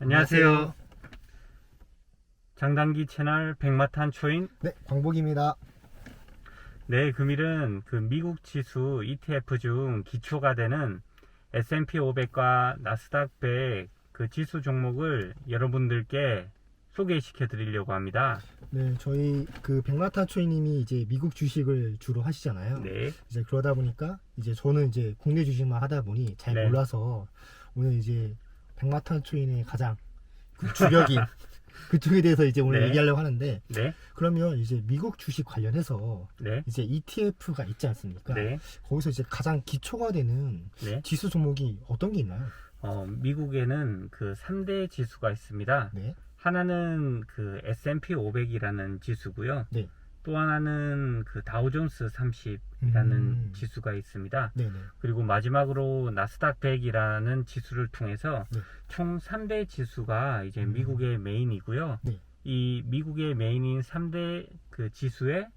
안녕하세요. 장단기 채널 백마탄 초인. 네, 광복입니다. 네, 금일은 그 미국 지수 ETF 중 기초가 되는 S&P 500과 나스닥 100 그 지수 종목을 여러분들께 소개시켜 드리려고 합니다. 네, 저희 그 백마탄 초이님이 이제 미국 주식을 주로 하시잖아요. 네. 이제 그러다 보니까 이제 저는 이제 국내 주식만 하다 보니 잘 네. 몰라서 오늘 이제 백마탄 초이의 가장 그 주력인 그쪽에 대해서 이제 오늘 네. 얘기하려고 하는데, 네. 그러면 이제 미국 주식 관련해서 네. 이제 ETF가 있지 않습니까? 네. 거기서 이제 가장 기초가 되는 네. 지수 종목이 어떤 게 있나요? 미국에는 그 3대 지수가 있습니다. 네, 하나는 그 S&P 500이라는 지수고요. 네, 또 하나는 그 다우존스 30이라는 음. 지수가 있습니다. 네, 네. 그리고 마지막으로 나스닥 100이라는 지수를 통해서 네. 총 3대 지수가 이제 미국의 메인이고요. 네. 이 미국의 메인인 3대 그 지수의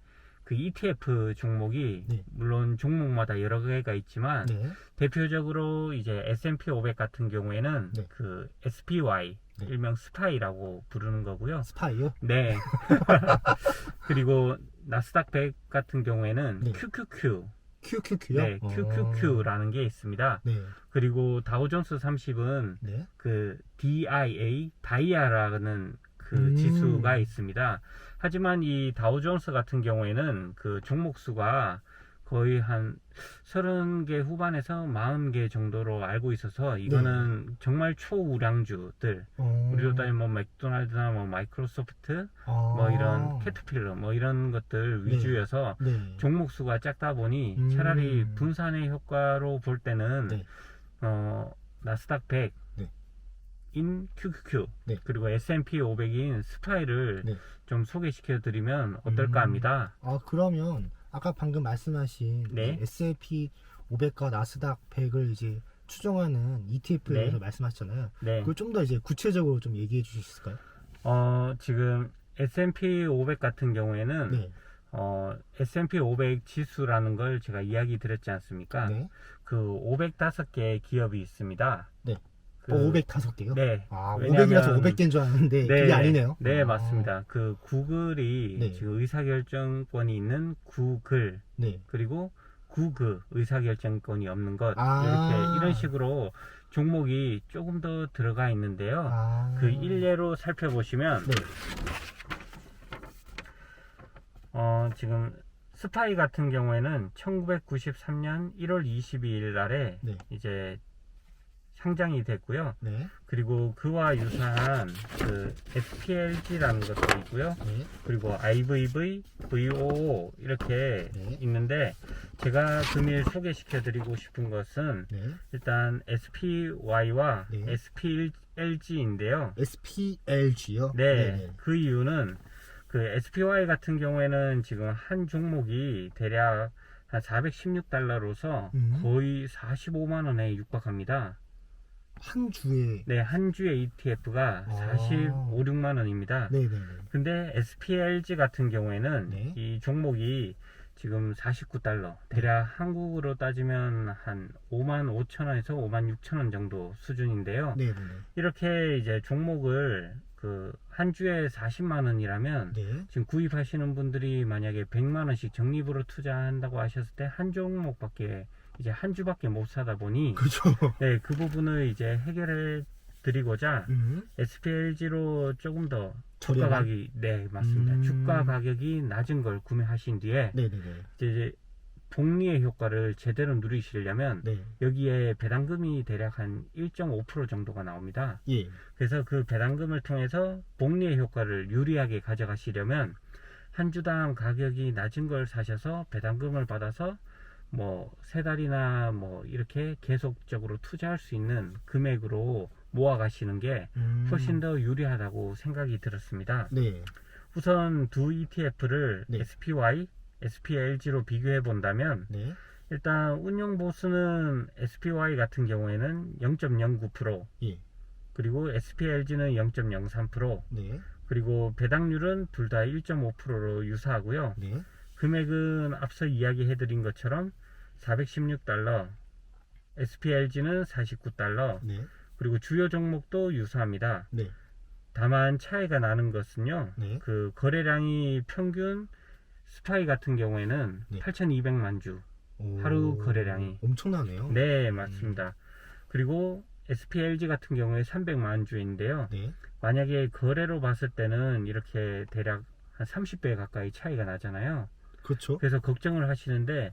그 ETF 종목이 네. 물론 종목마다 여러 개가 있지만 네. 대표적으로 이제 S&P 500 같은 경우에는 네. 그 SPY 네. 일명 스파이라고 부르는 거고요. 스파이요? 네. 그리고 나스닥 100 같은 경우에는 네. QQQ. QQQ요? 네, QQQ라는 게 있습니다. 네, 그리고 다우존스 30은 네. 그 DIA, 다이아라는 그 지수가 있습니다. 하지만 이 다우존스 같은 경우에는 그 종목 수가 거의 한 30개 후반에서 40개 정도로 알고 있어서 이거는 정말 초우량주들, 우리로 따지면 뭐 맥도날드나 뭐 마이크로소프트, 뭐 이런 캐터필러 뭐 이런 것들 네. 위주여서 네. 종목 수가 작다 보니 차라리 분산의 효과로 볼 때는 네. 나스닥 100 네. 인 QQQ 네. 그리고 S&P 500인 스파이를 네. 좀 소개시켜 드리면 어떨까 합니다. 그러면 아까 방금 말씀하신 네. S&P 500과 나스닥 100을 이제 추정하는 ETF에 대해서 네. 말씀하셨잖아요. 네. 그걸 좀 더 이제 구체적으로 좀 얘기해 주실 수 있을까요? 지금 S&P 500 같은 경우에는 네. S&P 500 지수라는 걸 제가 이야기 드렸지 않습니까? 네. 그 505개의 기업이 있습니다. 네. 그 505개요? 네. 500이라서 500개인 줄 알았는데 네, 그게 아니네요. 네, 맞습니다. 그 구글이 네. 지금 의사결정권이 있는 구글, 네. 그리고 구그 의사결정권이 없는 것, 아. 이런 식으로 종목이 조금 더 들어가 있는데요. 그 일례로 살펴보시면 네. 지금 스파이 같은 경우에는 1993년 1월 22일 날에 네. 이제 상장이 됐고요. 네. 그리고 그와 유사한 그 SPLG라는 것도 있고요. 네. 그리고 IVV, VOO 이렇게 네. 있는데 제가 금일 소개시켜 드리고 싶은 것은 네. 일단 SPY와 네. SPLG인데요. SPLG요? 네, 그 이유는 그 SPY 같은 경우에는 지금 한 종목이 대략 한 416달러로서 거의 45만 원에 육박합니다. 한 주에. 네, 한 주의 ETF가 45, 6만 원입니다. 네네네. 근데 SPLG 같은 경우에는 네. 이 종목이 지금 49달러, 대략 한국으로 따지면 한 5만 5천 원에서 5만 6천 원 정도 수준인데요. 네네네. 이렇게 이제 종목을 그 한 주에 40만 원이라면 네. 지금 구입하시는 분들이 만약에 100만 원씩 적립으로 투자한다고 하셨을 때 한 종목밖에 이제 한 주밖에 못 사다 보니 그렇죠. 네, 그 부분을 이제 해결해 드리고자 SPLG로 조금 더 주가 저렴한? 가격이, 네, 맞습니다. 주가 가격이 낮은 걸 구매하신 뒤에 네네네. 이제 복리의 효과를 제대로 누리시려면 네. 여기에 배당금이 대략 한 1.5% 정도가 나옵니다. 예. 그래서 그 배당금을 통해서 복리의 효과를 유리하게 가져가시려면 한 주당 가격이 낮은 걸 사셔서 배당금을 받아서 뭐 세 달이나 뭐 이렇게 계속적으로 투자할 수 있는 금액으로 모아 가시는 게 훨씬 더 유리하다고 생각이 들었습니다. 네. 우선 두 ETF를 네. SPY, SPLG로 비교해 본다면 네. 일단 운용 보수는 SPY 같은 경우에는 0.09%, 예. 그리고 SPLG는 0.03%, 네. 그리고 배당률은 둘 다 1.5%로 유사하고요. 네. 금액은 앞서 이야기해 드린 것처럼 416달러, SPLG는 49달러, 네. 그리고 주요 종목도 유사합니다. 네. 다만 차이가 나는 것은요. 네. 그 거래량이 평균 스파이 같은 경우에는 네. 8,200만 주 오, 하루 거래량이. 엄청나네요. 네, 맞습니다. 그리고 SPLG 같은 경우에 300만 주인데요. 네. 만약에 거래로 봤을 때는 이렇게 대략 한 30배 가까이 차이가 나잖아요. 그렇죠. 그래서 걱정을 하시는데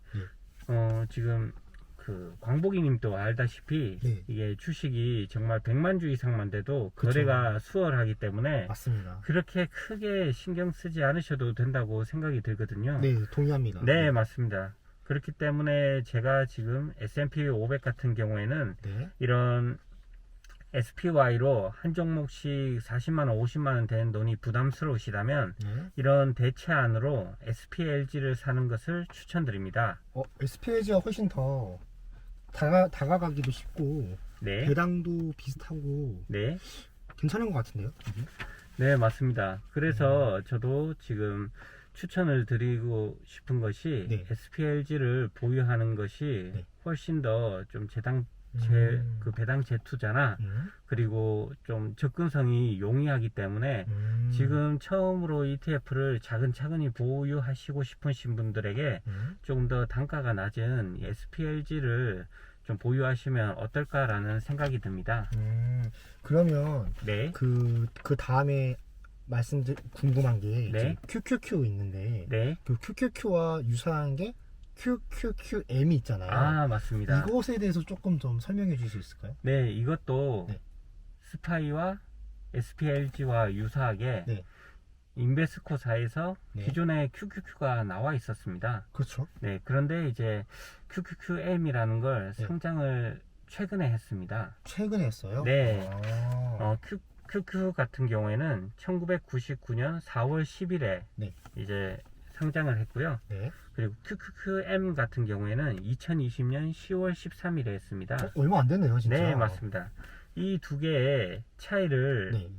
지금 그 광복이님도 알다시피 네. 이게 주식이 정말 100만 주 이상만 돼도 그쵸. 거래가 수월하기 때문에 맞습니다. 그렇게 크게 신경 쓰지 않으셔도 된다고 생각이 들거든요. 네, 동의합니다. 네, 맞습니다. 그렇기 때문에 제가 지금 S&P 500 같은 경우에는 네. 이런 SPY로 한 종목씩 40만원, 50만원 되는 돈이 부담스러우시다면 네. 이런 대체안으로 SPLG를 사는 것을 추천드립니다. SPLG가 훨씬 더 다가가기도 쉽고 네, 배당도 비슷하고 네, 괜찮은 것 같은데요? 이게? 네, 맞습니다. 그래서 저도 지금 추천을 드리고 싶은 것이 네. SPLG를 보유하는 것이 네. 훨씬 더 좀 그 배당 재투자나 그리고 좀 접근성이 용이하기 때문에 지금 처음으로 ETF를 차근차근히 보유하시고 싶으신 분들에게 조금 더 단가가 낮은 SPLG를 좀 보유하시면 어떨까라는 생각이 듭니다. 그러면 네, 그 다음에 궁금한 게 네. 이제 QQQ 있는데 네, 그 QQQ와 유사한 게 QQQM이 있잖아요. 아, 맞습니다. 이것에 대해서 조금 좀 설명해 주실 수 있을까요? 네, 이것도 네. 스파이와 SPLG와 유사하게 네. 인베스코사에서 네. 기존에 QQQ가 나와 있었습니다. 그렇죠. 네, 그런데 이제 QQQM이라는 걸 네. 상장을 최근에 했습니다. 최근에 했어요? 네. 아. QQ 같은 경우에는 1999년 4월 10일에 네. 이제 상장을 했고요. 네. 그리고 QQQM 같은 경우에는 2020년 10월 13일에 했습니다. 얼마 안 됐네요, 진짜. 네, 맞습니다. 이 두 개의 차이를 네.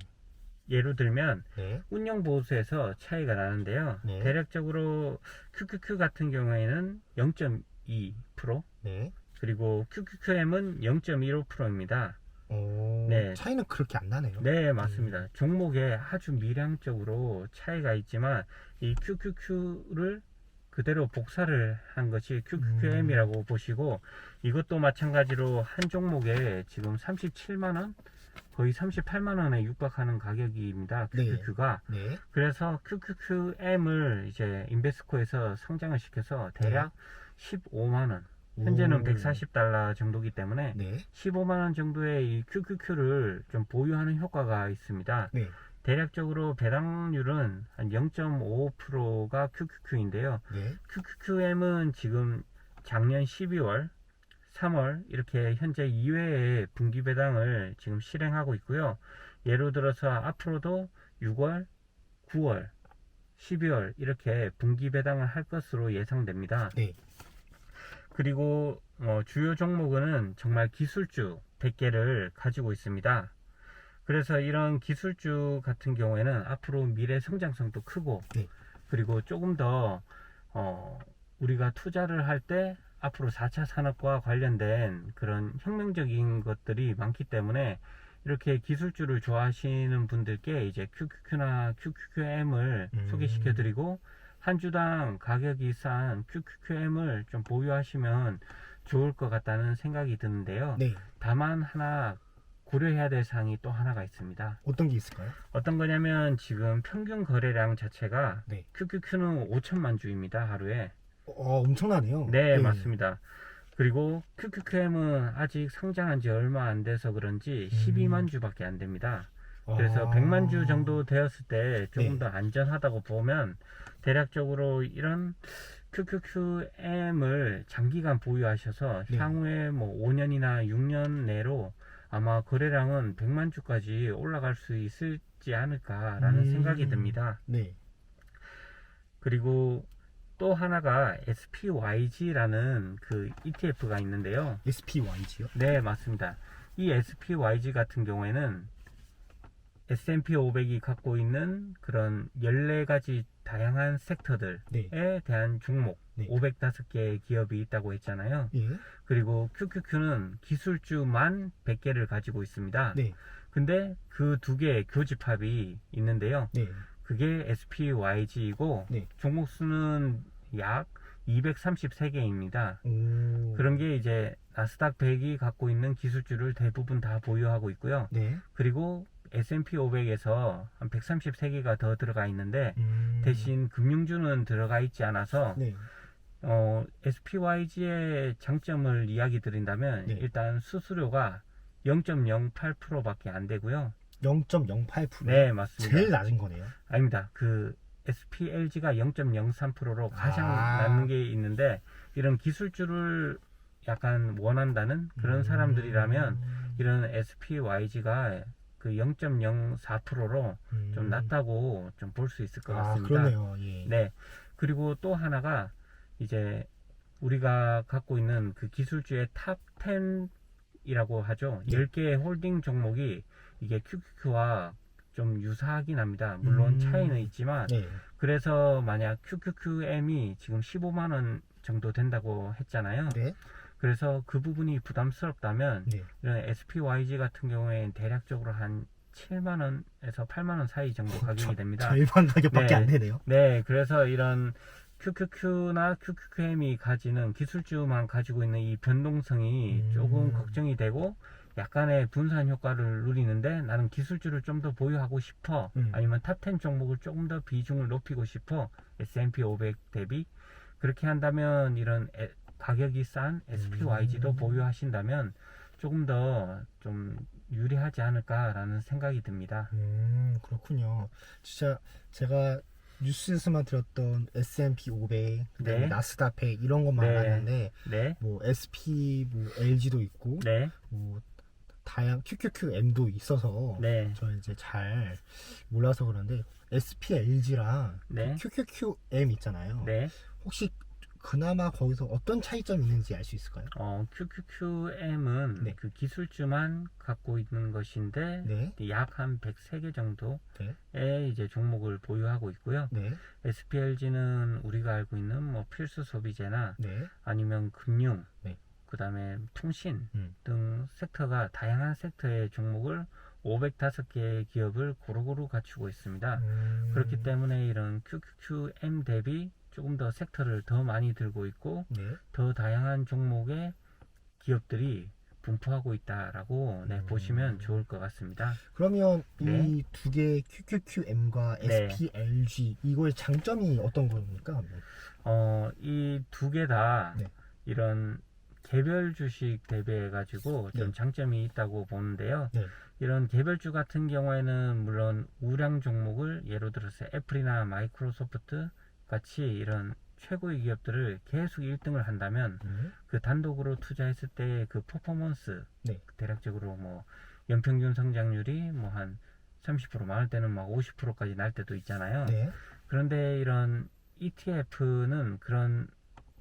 예로 들면 네. 운용보수에서 차이가 나는데요. 네. 대략적으로 QQQ 같은 경우에는 0.2%, 네. 그리고 QQQM은 0.15%입니다. 오, 네. 차이는 그렇게 안 나네요. 네, 맞습니다. 종목에 아주 미량적으로 차이가 있지만 이 QQQ를 그대로 복사를 한 것이 QQQM이라고 보시고, 이것도 마찬가지로 한 종목에 지금 37만원, 거의 38만원에 육박하는 가격입니다. QQQ가. 네. 그래서 QQQM을 이제 인베스코에서 상장을 시켜서 대략 15만원, 현재는 오. 140달러 정도기 때문에 네. 15만원 정도의 이 QQQ를 좀 보유하는 효과가 있습니다. 네. 대략적으로 배당률은 한 0.55%가 QQQ인데요. 네. QQQM은 지금 작년 12월, 3월 이렇게 현재 2회의 분기 배당을 지금 실행하고 있고요. 예를 들어서 앞으로도 6월, 9월, 12월 이렇게 분기 배당을 할 것으로 예상됩니다. 네. 그리고 주요 종목은 정말 기술주 100개를 가지고 있습니다. 그래서 이런 기술주 같은 경우에는 앞으로 미래 성장성도 크고, 네. 그리고 조금 더 우리가 투자를 할 때 앞으로 4차 산업과 관련된 그런 혁명적인 것들이 많기 때문에 이렇게 기술주를 좋아하시는 분들께 이제 QQQ나 QQQM을 소개시켜 드리고, 한 주당 가격이 싼 QQQM을 좀 보유하시면 좋을 것 같다는 생각이 드는데요. 네. 다만 하나 고려해야 될 사항이 또 하나가 있습니다. 어떤 게 있을까요? 어떤 거냐면 지금 평균 거래량 자체가 네. QQQ는 5천만 주입니다, 하루에. 엄청나네요. 네, 맞습니다. 그리고 QQQM은 아직 상장한 지 얼마 안 돼서 그런지 12만 주밖에 안 됩니다. 그래서 100만 주 정도 되었을 때 조금 네. 더 안전하다고 보면 대략적으로 이런 QQQM을 장기간 보유하셔서 네. 향후에 뭐 5년이나 6년 내로 아마 거래량은 100만 주까지 올라갈 수 있을지 않을까라는 생각이 듭니다. 네. 그리고 또 하나가 SPYG라는 그 ETF가 있는데요. SPYG요? 네, 맞습니다. 이 SPYG 같은 경우에는 S&P 500이 갖고 있는 그런 14가지 다양한 섹터들에 네. 대한 종목, 네. 505개 기업이 있다고 했잖아요. 예. 그리고 QQQ는 기술주만 100개를 가지고 있습니다. 네. 근데 그 두 개의 교집합이 있는데요. 네. 그게 SPYG이고 네. 종목 수는 약 233개입니다. 오. 그런 게 이제 나스닥 100이 갖고 있는 기술주를 대부분 다 보유하고 있고요. 네. 그리고 S&P 500에서 한 133개가 더 들어가 있는데 음. 대신 금융주는 들어가 있지 않아서 네. SPYG의 장점을 이야기 드린다면 네. 일단 수수료가 0.08%밖에 안 되고요. 0.08%. 네, 맞습니다. 제일 낮은 거네요. 아닙니다. 그 SPLG가 0.03%로 가장 아. 낮은 게 있는데 이런 기술주를 약간 원한다는 그런 사람들이라면 이런 SPYG가 그 0.04%로 좀 낮다고 좀 볼 수 있을 것 같습니다. 그러네요. 예. 네. 그리고 또 하나가 이제 우리가 갖고 있는 그 기술주의 탑 10이라고 하죠. 네. 10개의 홀딩 종목이 이게 QQQ와 좀 유사하긴 합니다. 물론 차이는 있지만 네. 그래서 만약 QQQM이 지금 15만 원 정도 된다고 했잖아요. 네. 그래서 그 부분이 부담스럽다면 네. 이런 SPYG 같은 경우에는 대략적으로 한 7만 원에서 8만 원 사이 정도 가격이 됩니다. 절반 가격밖에 네. 안 되네요. 네, 그래서 이런 QQQ나 QQQM이 가지는 기술주만 가지고 있는 이 변동성이 조금 걱정이 되고 약간의 분산 효과를 누리는데 나는 기술주를 좀 더 보유하고 싶어. 아니면 탑10 종목을 조금 더 비중을 높이고 싶어. S&P 500 대비. 그렇게 한다면 이런 가격이 싼 SPYG도 보유하신다면 조금 더 좀 유리하지 않을까라는 생각이 듭니다. 그렇군요. 진짜 제가 뉴스에서만 들었던 S&P 500, 그다음에 네. 나스닥 100 이런 것만 네. 알았는데 네, 뭐 SP, 뭐 LG도 있고 네, 뭐 다양 QQQM도 있어서 네, 저 이제 잘 몰라서 그런데 SP, LG랑 네, QQQM 있잖아요. 네. 혹시 그나마 거기서 어떤 차이점이 있는지 알 수 있을까요? QQQM은 네. 그 기술주만 갖고 있는 것인데 네. 약 한 103개 정도의 네. 이제 종목을 보유하고 있고요. 네. SPLG는 우리가 알고 있는 뭐 필수 소비재나 네. 아니면 금융, 네. 그다음에 통신 음. 등 섹터가 다양한 섹터의 종목을 505개의 기업을 고루고루 갖추고 있습니다. 그렇기 때문에 이런 QQQM 대비 조금 더 섹터를 더 많이 들고 있고 네. 더 다양한 종목의 기업들이 분포하고 있다라고 보시면 좋을 것 같습니다. 그러면 네. 이 두 개의 QQQM과 네. SPLG 이거의 장점이 어떤 겁니까? 이 두 개 다 네. 이런 개별 주식 대비해 가지고 좀 네. 장점이 있다고 보는데요. 네. 이런 개별주 같은 경우에는 물론 우량 종목을 예로 들어서 애플이나 마이크로소프트 같이 이런 최고의 기업들을 계속 1등을 한다면 그 단독으로 투자했을 때 그 퍼포먼스 네. 대략적으로 뭐 연평균 성장률이 뭐 한 30% 많을 때는 막 50%까지 날 때도 있잖아요. 네. 그런데 이런 ETF는 그런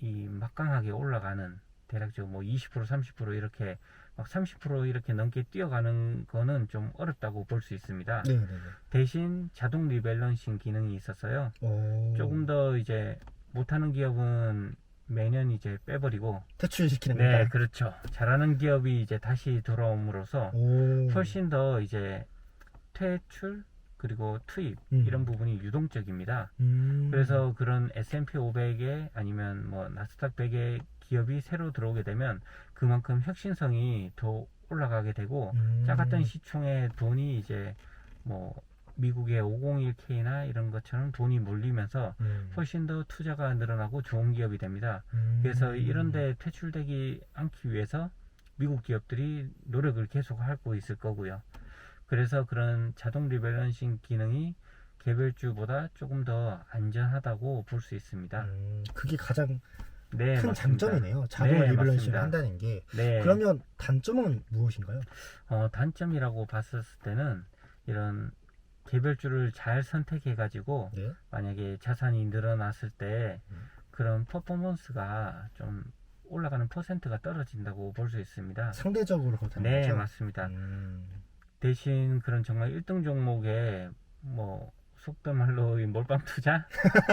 이 막강하게 올라가는 대략적으로 뭐 20% 30% 이렇게 막 30% 이렇게 넘게 뛰어가는 거는 좀 어렵다고 볼 수 있습니다. 네. 네. 대신 자동 리밸런싱 기능이 있어서요. 조금 더 이제 못하는 기업은 매년 이제 빼버리고 퇴출시키는 네, 거다. 그렇죠. 잘하는 기업이 이제 다시 돌아옴으로써 훨씬 더 이제 퇴출 그리고 투입 이런 부분이 유동적입니다. 그래서 그런 S&P 500에 아니면 뭐 나스닥 100의 기업이 새로 들어오게 되면 그만큼 혁신성이 더 올라가게 되고 작았던 시총에 돈이 이제 뭐 미국의 501K나 이런 것처럼 돈이 몰리면서 훨씬 더 투자가 늘어나고 좋은 기업이 됩니다. 그래서 이런데 퇴출되지 않기 위해서 미국 기업들이 노력을 계속 하고 있을 거고요. 그래서 그런 자동 리밸런싱 기능이 개별주보다 조금 더 안전하다고 볼 수 있습니다. 그게 가장 네, 큰 맞습니다. 장점이네요. 자동 네, 리밸런싱을 맞습니다. 한다는 게. 네. 그러면 단점은 무엇인가요? 단점이라고 봤었을 때는 이런 개별주를 잘 선택해 가지고 네. 만약에 자산이 늘어났을 때 그런 퍼포먼스가 좀 올라가는 퍼센트가 떨어진다고 볼 수 있습니다. 상대적으로 그렇다는 네, 거죠? 맞습니다. 대신 그런 정말 1등 종목에 뭐 속된 말로 이 몰빵 투자?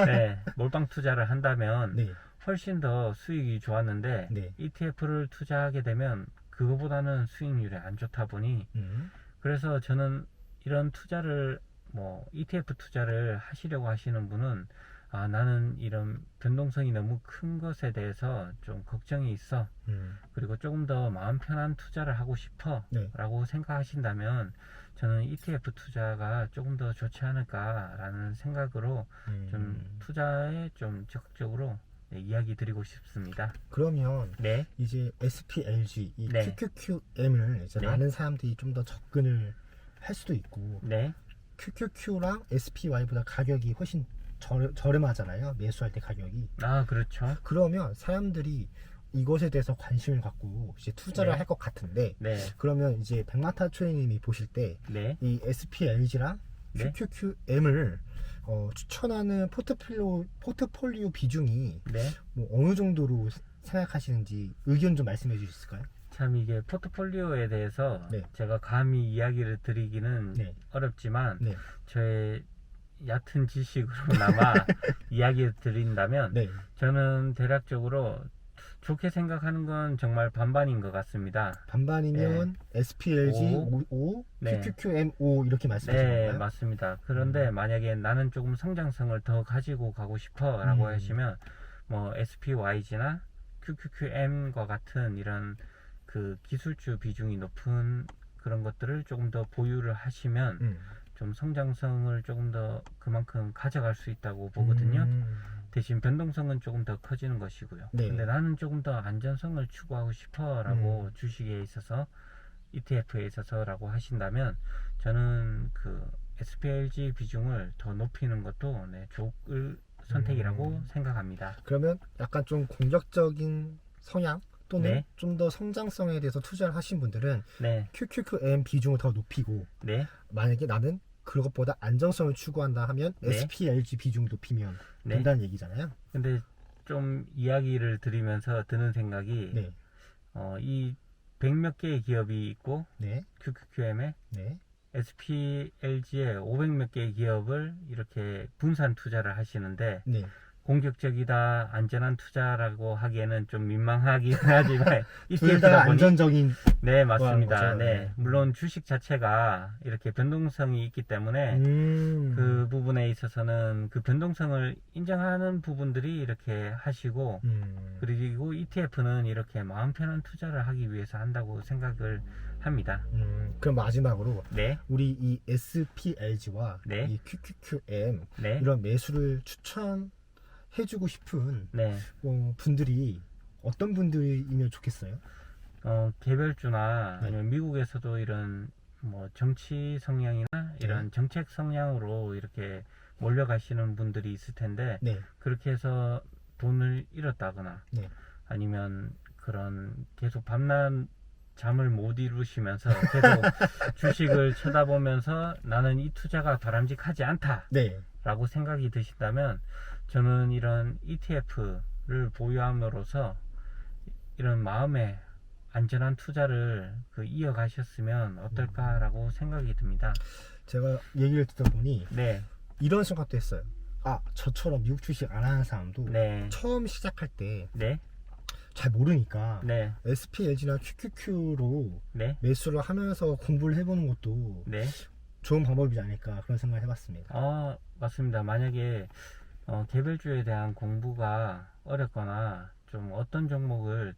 네, 몰빵 투자를 한다면 네. 훨씬 더 수익이 좋았는데 네. ETF를 투자하게 되면 그거보다는 수익률이 안 좋다 보니 그래서 저는 이런 투자를 뭐 ETF 투자를 하시려고 하시는 분은 나는 이런 변동성이 너무 큰 것에 대해서 좀 걱정이 있어. 그리고 조금 더 마음 편한 투자를 하고 싶어 네. 라고 생각하신다면 저는 ETF 투자가 조금 더 좋지 않을까라는 생각으로 좀 투자에 좀 적극적으로 이야기 드리고 싶습니다. 그러면 네, 이제 SPLG, 이 네. QQQM을 이제 네. 많은 사람들이 좀 더 접근을 할 수도 있고, 네, QQQ랑 SPY보다 가격이 훨씬 저렴하잖아요. 매수할 때 가격이. 그렇죠. 그러면 사람들이 이것에 대해서 관심을 갖고 이제 투자를 네. 할 것 같은데, 네, 그러면 이제 백마타 트레이님이 보실 때 네, 이 SPLG랑 네. QQQM을 추천하는 포트폴리오 비중이 네. 뭐 어느 정도로 생각하시는지 의견 좀 말씀해 주실 수 있을까요? 참 이게 포트폴리오에 대해서 네. 제가 감히 이야기를 드리기는 네. 어렵지만 네. 저의 얕은 지식으로나마 이야기를 드린다면 네. 저는 대략적으로 좋게 생각하는 건 정말 반반인 것 같습니다. 반반이면 SPLG 5, 네. QQQM 5 이렇게 말씀하시는 네, 건가요? 맞습니다. 그런데 만약에 나는 조금 성장성을 더 가지고 가고 싶어 라고 하시면 뭐 SPYG나 QQQM과 같은 이런 그 기술주 비중이 높은 그런 것들을 조금 더 보유를 하시면 좀 성장성을 조금 더 그만큼 가져갈 수 있다고 보거든요. 대신 변동성은 조금 더 커지는 것이고요. 네. 근데 나는 조금 더 안전성을 추구하고 싶어 라고 주식에 있어서 ETF에 있어서 라고 하신다면 저는 그 SPLG 비중을 더 높이는 것도 좋을 선택이라고 생각합니다. 그러면 약간 좀 공격적인 성향 또는 네. 좀 더 성장성에 대해서 투자를 하신 분들은 네, QQQM 비중을 더 높이고, 네, 만약에 나는 그것보다 안정성을 추구한다 하면 네. SPLG 비중을 높이면 네. 된다는 얘기잖아요. 근데 좀 이야기를 들으면서 드는 생각이 네. 이 100몇 개의 기업이 있고 네. QQQM에 네. SPLG에 500몇 개의 기업을 이렇게 분산 투자를 하시는데 네. 공격적이다, 안전한 투자라고 하기에는 좀 민망하긴 하지만 둘 다 ETF다 보니 안전적인. 네, 맞습니다. 거죠. 네, 네. 물론 주식 자체가 이렇게 변동성이 있기 때문에 그 부분에 있어서는 그 변동성을 인정하는 부분들이 이렇게 하시고 그리고 ETF는 이렇게 마음 편한 투자를 하기 위해서 한다고 생각을 합니다. 그럼 마지막으로 네, 우리 이 SPLG와 네. 이 QQQM 네, 이런 매수를 추천해주고 싶은 네. 분들이 어떤 분들이면 좋겠어요? 개별주나 네. 아니면 미국에서도 이런 뭐 정치 성향이나 이런 정책 성향으로 이렇게 몰려가시는 분들이 있을 텐데 네. 그렇게 해서 돈을 잃었다거나 네. 아니면 그런 계속 밤낮 잠을 못 이루시면서 계속 주식을 쳐다보면서 나는 이 투자가 바람직하지 않다 네. 라고 생각이 드신다면 저는 이런 ETF를 보유함으로써 이런 마음의 안전한 투자를 이어가셨으면 어떨까라고 생각이 듭니다. 제가 얘기를 듣다 보니 네, 이런 생각도 했어요. 저처럼 미국 주식 안 하는 사람도 네, 처음 시작할 때 네, 잘 모르니까 네, SPLG나 QQQ로 네, 매수를 하면서 공부를 해보는 것도 네. 좋은 방법이지 않을까 그런 생각을 해봤습니다. 맞습니다. 만약에 개별주에 대한 공부가 어렵거나 좀 어떤 종목을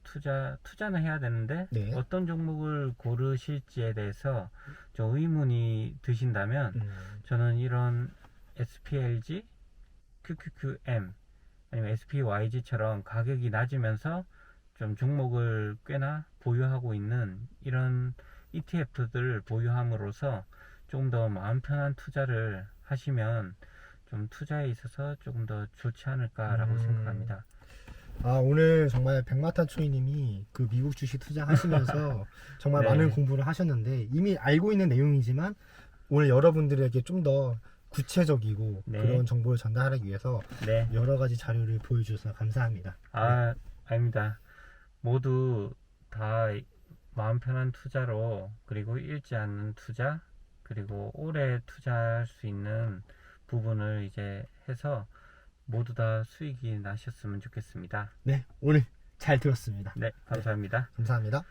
투자는 해야 되는데 네. 어떤 종목을 고르실지에 대해서 좀 의문이 드신다면 저는 이런 SPLG, QQQM 아니면 SPYG처럼 가격이 낮으면서 좀 종목을 꽤나 보유하고 있는 이런 ETF들을 보유함으로써 조금 더 마음 편한 투자를 하시면 좀 투자에 있어서 조금 더 좋지 않을까라고 생각합니다. 오늘 정말 백마탄 초이님이 그 미국 주식 투자하시면서 정말 네. 많은 공부를 하셨는데 이미 알고 있는 내용이지만 오늘 여러분들에게 좀 더 구체적이고 네. 그런 정보를 전달하기 위해서 네. 여러 가지 자료를 보여주셔서 감사합니다. 아닙니다. 모두 다 마음 편한 투자로 그리고 잃지 않는 투자 그리고 오래 투자할 수 있는 부분을 이제 해서 모두 다 수익이 나셨으면 좋겠습니다. 네, 오늘 잘 들었습니다. 네, 감사합니다. 감사합니다.